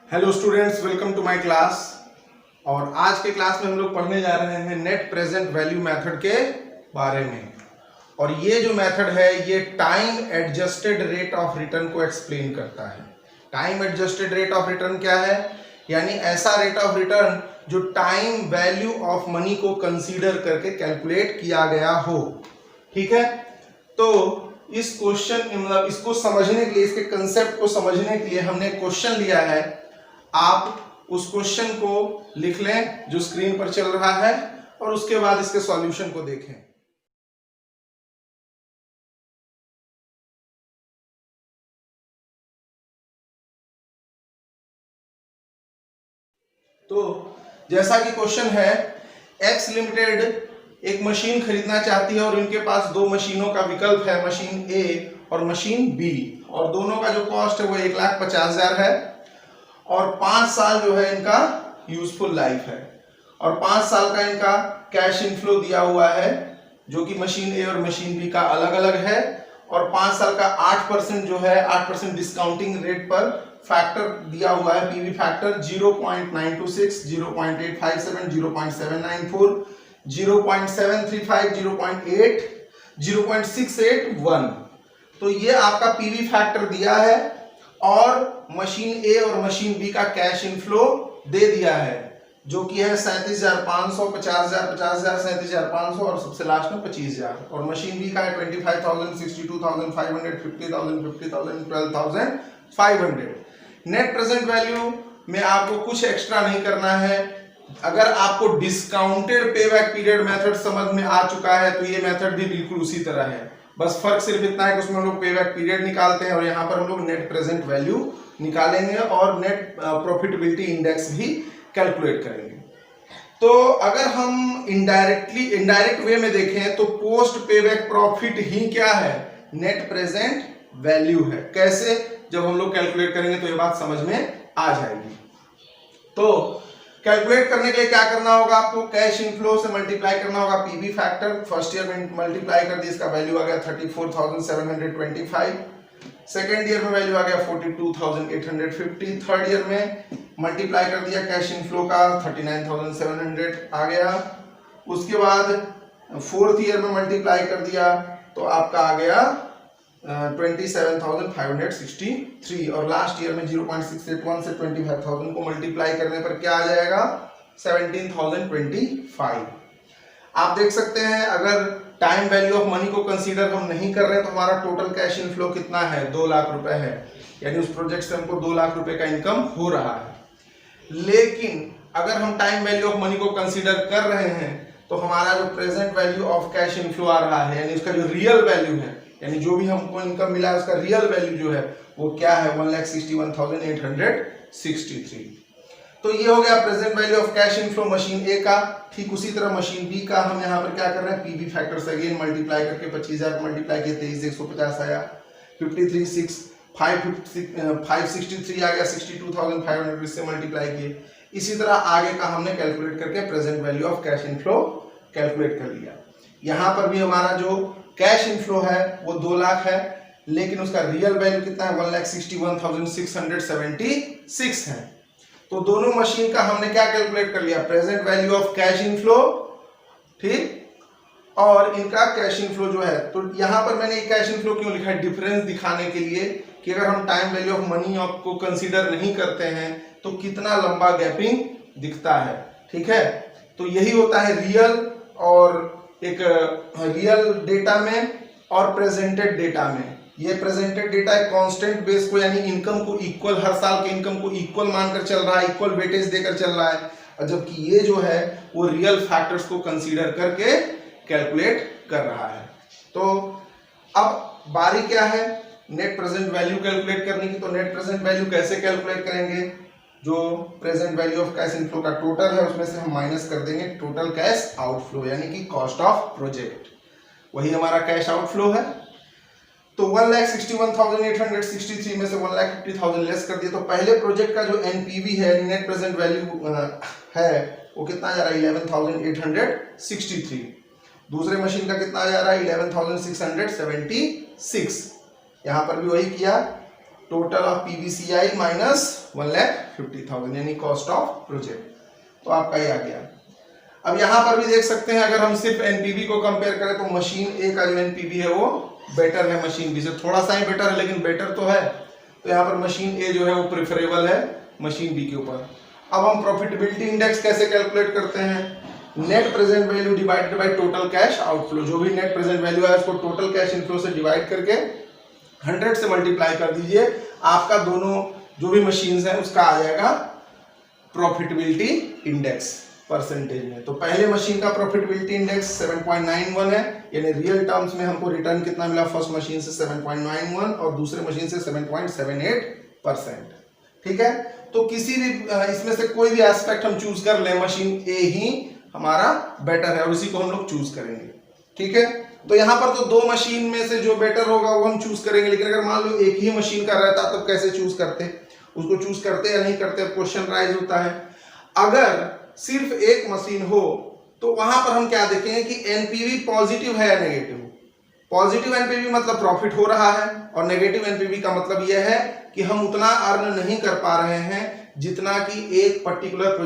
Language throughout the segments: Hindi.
Hello students, welcome to my class. और आज के क्लास में हम लोग पढ़ने जा रहे हैं नेट प्रेजेंट वैल्यू मेथड के बारे में। और ये जो मेथड है ये time adjusted rate of return को एक्सप्लेन करता है। Time adjusted rate of return क्या है? यानी ऐसा रेट ऑफ रिटर्न जो टाइम वैल्यू ऑफ मनी को कंसीडर करके कैलकुलेट किया गया हो। ठीक है, तो इस क्वेश्चन मतलब इसको समझने के लिए, इसके कंसेप्ट को समझने के लिए हमने क्वेश्चन लिया है। आप उस क्वेश्चन को लिख लें जो स्क्रीन पर चल रहा है और उसके बाद इसके सॉल्यूशन को देखें। तो जैसा कि क्वेश्चन है, एक्स लिमिटेड एक मशीन खरीदना चाहती है और इनके पास दो मशीनों का विकल्प है, मशीन ए और मशीन बी, और दोनों का जो कॉस्ट है वो 1,50,000 है और 5 साल जो है इनका यूजफुल लाइफ है और 5 साल का इनका कैश इनफ्लो दिया हुआ है जो कि मशीन ए और मशीन बी का अलग अलग है। और 5 साल का 8% जो है 8% डिस्काउंटिंग रेट पर फैक्टर दिया हुआ है, पीवी फैक्टर 0.926, 0.857, 0.794, 0.735, 0.8, 0.681। तो ये आपका पीवी फैक्टर दिया है और मशीन ए और मशीन बी का कैश इनफ्लो दे दिया है जो कि है 37,500, 50,000, 50,000, 37,500 और सबसे लास्ट में 25,000। और मशीन बी का है 25,000, 62,500, 50,000, 50,000, 12,500। नेट प्रेजेंट वैल्यू में आपको कुछ एक्स्ट्रा नहीं करना है। अगर आपको discounted pay back period method समझ में आ चुका है तो ये मेथड भी बिल्कुल उसी तरह है। बस फर्क सिर्फ इतना है कि उसमें हम लोग पे बैक पीरियड निकालते हैं और यहाँ पर हम लोग नेट प्रेजेंट वैल्यू निकालेंगे और नेट प्रॉफिटेबिलिटी इंडेक्स भी कैलकुलेट करेंगे। तो अगर हम इनडायरेक्ट वे में देखें तो पोस्ट पे बैक प्रॉफिट ही क्या है? नेट प्रेजेंट वैल्यू है। कैसे? जब हम लोग कैलकुलेट करेंगे तो ये बात समझ में आ जाएगी। तो कैलकुलेट करने के लिए क्या करना होगा? आपको कैश इनफ्लो से मल्टीप्लाई करना होगा पीवी फैक्टर। फर्स्ट ईयर में मल्टीप्लाई कर दिया, इसका वैल्यू आ गया 34,725। सेकेंड ईयर में वैल्यू आ गया 42,850। थर्ड ईयर में मल्टीप्लाई कर दिया कैश इनफ्लो का 39,700 आ गया। उसके बाद फोर्थ ईयर में मल्टीप्लाई कर दिया तो आपका आ गया 27,563। और लास्ट ईयर में 0.681 से 25,000 को मल्टीप्लाई करने पर क्या आ जाएगा? 17,025। आप देख सकते हैं अगर टाइम वैल्यू ऑफ मनी को कंसीडर हम नहीं कर रहे तो हमारा टोटल कैश इनफ्लो कितना है? 2 लाख रुपए है। यानी उस प्रोजेक्ट से हमको 2 लाख रुपए का इनकम हो रहा है। लेकिन अगर हम टाइम वैल्यू ऑफ मनी को कंसीडर कर रहे हैं तो हमारा जो present value of cash inflow आ रहा है, यानी उसका जो रियल वैल्यू है, यानी जो भी हमको इनकम मिला है उसका रियल वैल्यू जो है वो क्या है? 1,61,863। तो ये हो गया present value of cash inflow machine A का। ठीक उसी तरह मशीन बी का हम यहाँ पर क्या कर रहे हैं? पीवी फैक्टर से अगेन मल्टीप्लाई करके 25,000 मल्टीप्लाई किए 23,150 आया, 563 आ गया, 62,500 इससे मल्टीप्लाई किए। इसी तरह आगे का हमने कैलकुलेट करके present value of cash inflow calculate कर लिया। यहाँ पर भी हमारा जो कैश इनफ्लो है वो 2 लाख है, लेकिन उसका रियल वैल्यू कितना है? 1,61,676 है। तो दोनों मशीन का हमने क्या कैलकुलेट कर लिया? Present value of cash inflow, ठीक, और इनका कैश इनफ्लो जो है। तो यहां पर मैंने कैश इनफ्लो क्यों लिखा है? डिफरेंस दिखाने के लिए कि अगर हम टाइम वैल्यू ऑफ मनी को कंसीडर नहीं करते हैं तो कितना लंबा गैपिंग दिखता है। ठीक है, तो यही होता है रियल और एक रियल डेटा में और प्रेजेंटेड डेटा में। ये प्रेजेंटेड डेटा एक कांस्टेंट बेस को, यानी इनकम को इक्वल, हर साल के इनकम को इक्वल मानकर चल रहा है, इक्वल वेटेज देकर चल रहा है, और जबकि ये जो है वो रियल फैक्टर्स को कंसीडर करके कैलकुलेट कर रहा है। तो अब बारी क्या है? नेट प्रेजेंट वैल्यू कैलकुलेट करने की। तो नेट प्रेजेंट वैल्यू कैसे कैलकुलेट करेंगे? जो present value of cash inflow का टोटल है उसमें से हम माइनस कर देंगे टोटल कैश आउटफ्लो, यानी कि कॉस्ट ऑफ प्रोजेक्ट। वही हमारा कैश आउटफ्लो है। तो 1,61,863 में से 1,50,000 लेस कर दिया तो पहले प्रोजेक्ट का जो एनपीवी है, नेट प्रेजेंट वैल्यू है, वो कितना जा रहा है? 11,863। दूसरे मशीन का कितना जा रहा है? 11,676। यहाँ पर भी वही किया, टोटल ऑफ पीवीसीआई माइनस 1,50,000 यानी कॉस्ट ऑफ प्रोजेक्ट। तो आपका ये आ गया। अब यहां पर भी देख सकते हैं, अगर हम सिर्फ एनपीवी को कंपेयर करें तो मशीन ए का जो एनपीवी है वो बेटर है मशीन बी से, थोड़ा सा ही बेटर है लेकिन बेटर तो है। तो यहाँ पर मशीन ए जो है वो प्रेफरेबल है मशीन बी के ऊपर। अब हम प्रॉफिटेबिलिटी इंडेक्स कैसे कैलकुलेट करते हैं? Net present value divided by total cash outflow, जो भी नेट प्रेजेंट वैल्यू है उसको टोटल कैश इनफ्लो से डिवाइड करके 100 से मल्टीप्लाई कर दीजिए, आपका दोनों जो भी मशीन्स हैं उसका आ जाएगा प्रॉफिटेबिलिटी इंडेक्स परसेंटेज में। तो पहले मशीन का प्रॉफिटेबिलिटी इंडेक्स 7.91 है, यानी रियल टर्म्स में हमको रिटर्न कितना मिला फर्स्ट मशीन से 7.91 और दूसरे मशीन से 7.78%। ठीक है, तो किसी भी इसमें से कोई भी एस्पेक्ट हम चूज कर ले, मशीन ए ही हमारा बेटर है और उसी को हम लोग चूज करेंगे। ठीक है, तो यहाँ पर तो दो मशीन में से जो बेटर होगा वो हम चूज करेंगे, लेकिन अगर मान लो एक ही मशीन का रहता तो कैसे चूज करते, उसको चूज करते या नहीं करते, क्वेश्चन राइज होता है। अगर सिर्फ एक मशीन हो तो वहां पर हम क्या देखेंगे कि एनपीवी पॉजिटिव है या नेगेटिव। पॉजिटिव एनपीवी मतलब प्रॉफिट हो रहा है, और नेगेटिव एनपीवी का मतलब यह है कि हम उतना अर्न नहीं कर पा रहे हैं जितना कि एक पर्टिकुलर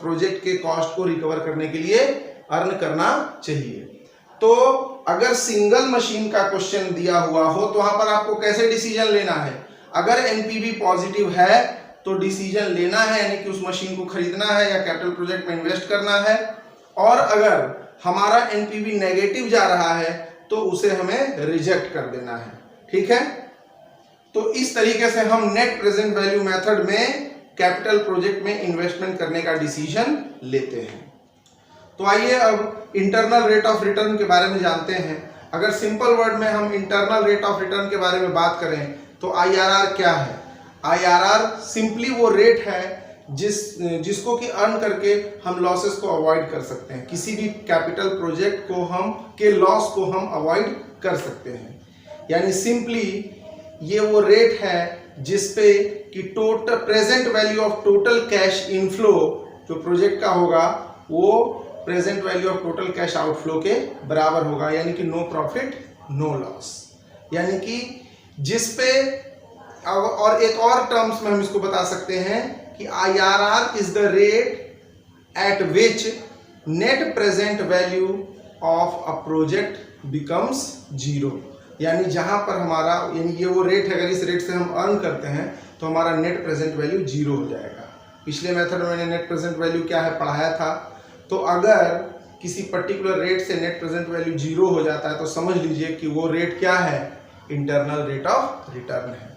प्रोजेक्ट के कॉस्ट को रिकवर करने के लिए अर्न करना चाहिए। तो अगर सिंगल मशीन का क्वेश्चन दिया हुआ हो तो वहां पर आपको कैसे डिसीजन लेना है? अगर एनपीवी पॉजिटिव है तो डिसीजन लेना है, यानी कि उस मशीन को खरीदना है या कैपिटल प्रोजेक्ट में इन्वेस्ट करना है। और अगर हमारा एनपीवी नेगेटिव जा रहा है तो उसे हमें रिजेक्ट कर देना है। ठीक है, तो इस तरीके से हम नेट प्रेजेंट वैल्यू मेथड में कैपिटल प्रोजेक्ट में इन्वेस्टमेंट करने का डिसीजन लेते हैं। तो आइए अब इंटरनल रेट ऑफ रिटर्न के बारे में जानते हैं। अगर सिंपल वर्ड में हम इंटरनल रेट ऑफ रिटर्न के बारे में बात करें तो आईआरआर क्या है? आईआरआर सिंपली वो रेट है जिसको कि अर्न करके हम लॉसेस को अवॉइड कर सकते हैं, किसी भी कैपिटल प्रोजेक्ट को के लॉस को हम अवॉइड कर सकते हैं। यानी सिंपली ये वो रेट है जिसपे कि total present value of total cash inflow जो प्रोजेक्ट का होगा वो present value of total cash outflow के बराबर होगा, यानी कि नो प्रॉफिट नो लॉस। यानी कि जिसपे, और एक और टर्म्स में हम इसको बता सकते हैं कि IRR is the rate at which net present value of a project becomes zero. यानी जहां पर हमारा, यानी ये वो रेट है, अगर इस रेट से हम अर्न करते हैं तो हमारा नेट प्रेजेंट वैल्यू जीरो हो जाएगा। पिछले मेथड में मैंने नेट प्रेजेंट वैल्यू क्या है पढ़ाया था। तो अगर किसी पर्टिकुलर रेट से नेट प्रेजेंट वैल्यू जीरो हो जाता है तो समझ लीजिए कि वो रेट क्या है? इंटरनल रेट ऑफ रिटर्न है,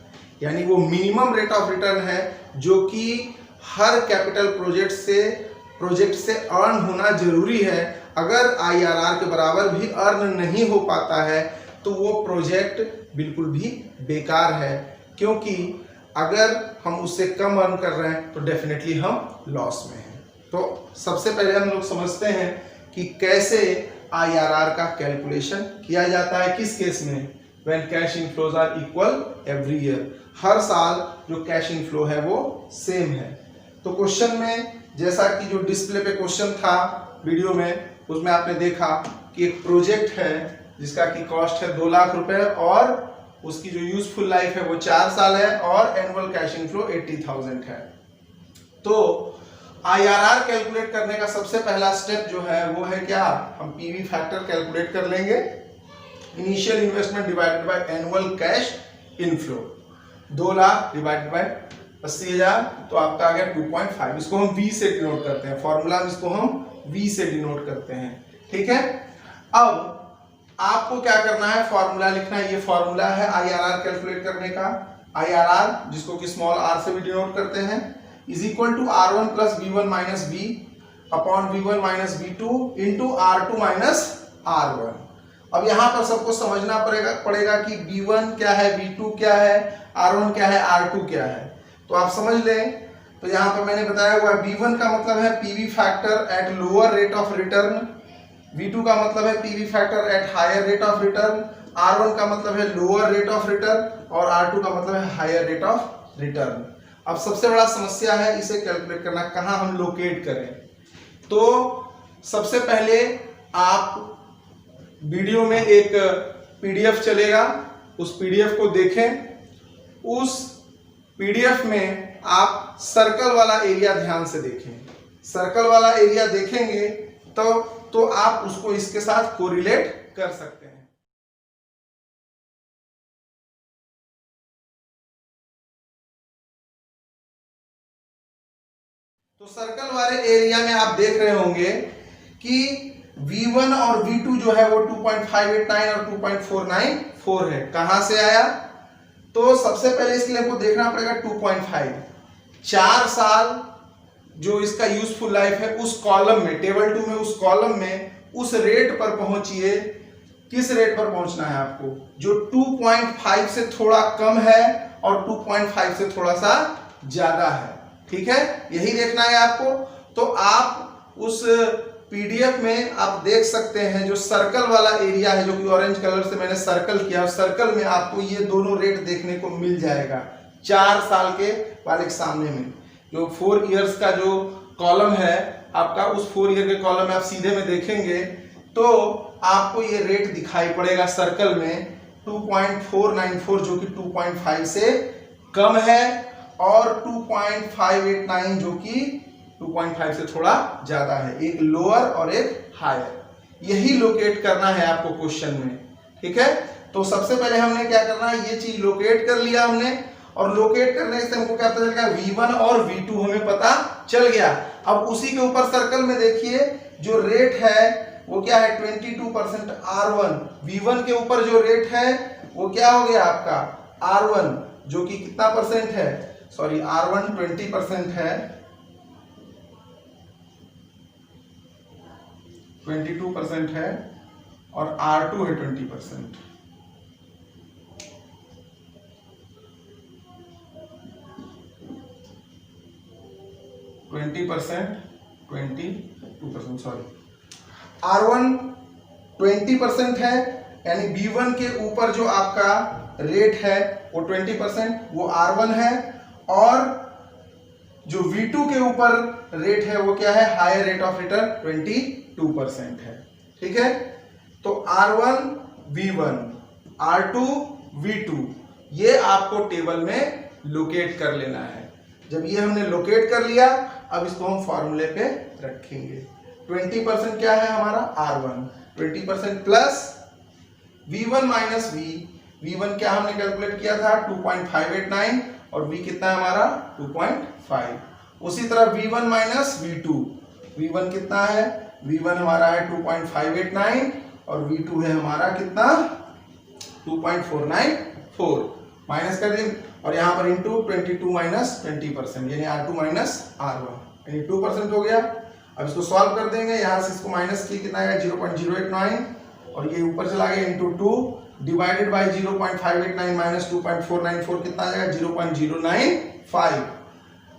यानी वो मिनिमम रेट ऑफ रिटर्न है जो कि हर कैपिटल प्रोजेक्ट से अर्न होना जरूरी है। अगर आईआरआर के बराबर भी अर्न नहीं हो पाता है तो वो प्रोजेक्ट बिल्कुल भी बेकार है, क्योंकि अगर हम उससे कम अर्न कर रहे हैं तो डेफिनेटली हम लॉस में हैं। तो सबसे पहले हम लोग समझते हैं कि कैसे आईआरआर का कैलकुलेशन किया जाता है। किस केस में? When cash inflows are equal every year, हर साल जो कैश इनफ्लो है वो सेम है। तो क्वेश्चन में जैसा कि जो डिस्प्ले पे क्वेश्चन था वीडियो में, उसमें आपने देखा कि एक प्रोजेक्ट है जिसका की कॉस्ट है 2 लाख रुपए और उसकी जो यूजफुल लाइफ है वो 4 साल है और एनुअल कैश इनफ्लो 80,000 है। तो आईआरआर कैलकुलेट करने का सबसे पहला स्टेप जो है वो है क्या? हम पीवी फैक्टर कैलकुलेट कर लेंगे। Initial investment divided by annual cash inflow, 2 lakh divided by 80,000, तो आपका आ गया 2.5। इसको हम V से डिनोट करते हैं, फॉर्मूला में इसको हम V से डिनोट करते हैं। ठीक है, अब आपको क्या करना है? फॉर्मूला लिखना है। ये फॉर्मूला है आईआरआर कैलकुलेट करने का। आईआरआर जिसको कि स्मॉल r से भी डिनोट करते हैं, is equal to R1 plus V1 minus V upon V1 minus V2 into R2 minus R1। अब यहाँ पर सबको समझना पड़ेगा कि V1 क्या है, V2 क्या है, R1 क्या है, R2 क्या है। तो आप समझ लें। तो यहाँ पर मैंने बताया हुआ है V1 का मतलब है PV factor at lower rate of return, V2 का मतलब है PV factor at higher rate of return, R1 का मतलब है लोअर रेट ऑफ रिटर्न और R2 का मतलब है हायर रेट ऑफ रिटर्न। अब सबसे बड़ा समस्या है इसे कैलकुलेट करना, कहाँ हम लोकेट करें। तो सबसे पहले आप वीडियो में एक पीडीएफ चलेगा, उस पीडीएफ को देखें। उस पीडीएफ में आप सर्कल वाला एरिया ध्यान से देखें, सर्कल वाला एरिया देखेंगे तो आप उसको इसके साथ कोरिलेट कर सकते हैं। तो सर्कल वाले एरिया में आप देख रहे होंगे कि V1 और V2 जो है वो 2.589 और 2.494 है। कहां से आया? तो सबसे पहले इसके लिए आपको देखना पड़ेगा 2.5, 4 साल जो इसका यूजफुल लाइफ है उस कॉलम में, टेबल 2 में उस कॉलम में उस रेट पर पहुंचिए। किस रेट पर पहुंचना है आपको? जो 2.5 से थोड़ा कम है और 2.5 से थोड़ा सा ज्यादा है। ठीक है, यही देखना है आपको। तो आप उस पीडीएफ में आप देख सकते हैं जो सर्कल वाला एरिया है, जो कि ऑरेंज कलर से मैंने सर्कल किया, सर्कल में आपको ये दोनों रेट देखने को मिल जाएगा 4 साल के वाले के सामने में। जो 4 इयर्स का जो कॉलम है आपका, उस 4 ईयर के कॉलम में आप सीधे में देखेंगे तो आपको ये रेट दिखाई पड़ेगा सर्कल में 2.494 जो कि 2.5 से कम है और 2.589 जो कि 2.5 से थोड़ा ज्यादा है। एक लोअर और एक हायर, यही लोकेट करना है आपको क्वेश्चन में। ठीक है, तो सबसे पहले हमने क्या करना है, ये चीज लोकेट कर लिया हमने, और लोकेट करने से हमको क्या पता चल गया, V1 और V2 हमें पता चल गया। अब उसी के ऊपर सर्कल में देखिए जो रेट है वो क्या है, 22% R1। V1 के ऊपर जो रेट है वो क्या हो गया आपका R1, जो कि कितना परसेंट है, सॉरी R1 20% है, 22% है, और R2 है 20%। सॉरी, R1 20% है, यानी B1 के ऊपर जो आपका रेट है वो 20%, वो R1 है, और जो V2 के ऊपर रेट है वो क्या है, हायर रेट ऑफ रिटर्न 22% है। ठीक है, तो R1 V1, R2 V2, ये आपको टेबल में लोकेट कर लेना है। जब ये हमने लोकेट कर लिया, अब इसको हम फॉर्मूले पे रखेंगे। 20% क्या है हमारा R1, 20% plus V1 minus V1 क्या हमने कैलकुलेट किया था 2.589, और V कितना है हमारा 2.5। उसी तरह V1 माइनस V2, V1 कितना है, V1 हमारा है 2.589 और V2 है हमारा कितना 2.494, माइनस कर दें, और यहाँ पर इंटू 22 माइनस 20%, यानी R2 माइनस R1, यानी 2% हो गया। अब इसको सॉल्व कर देंगे, यहाँ से इसको माइनस की कितना आएगा 0.089, और ये ऊपर चला गया इंटू 2 डिवाइडेड बाय 0.589 माइनस 2.494 कितना आ जाएगा 0.095।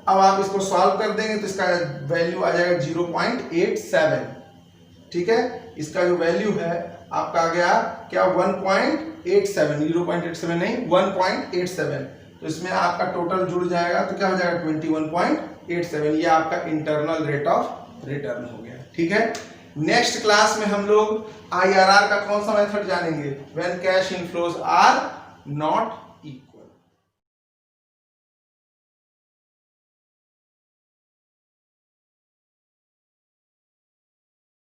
अब आप इसको सॉल्व कर देंगे तो इसका वैल्यू आ जाएगा 0.87। ठीक है, इसका जो वैल्यू है आपका आ गया क्या 1.87, 0.87 नहीं 1.87। तो इसमें आपका टोटल जुड़ जाएगा तो क्या हो जाएगा 21.87। ये आपका इंटरनल रेट ऑफ रिटर्न हो गया। ठीक है, नेक्स्ट क्लास में हम लोग IRR का कौन सा मेथड जानेंगे, when cash inflows are not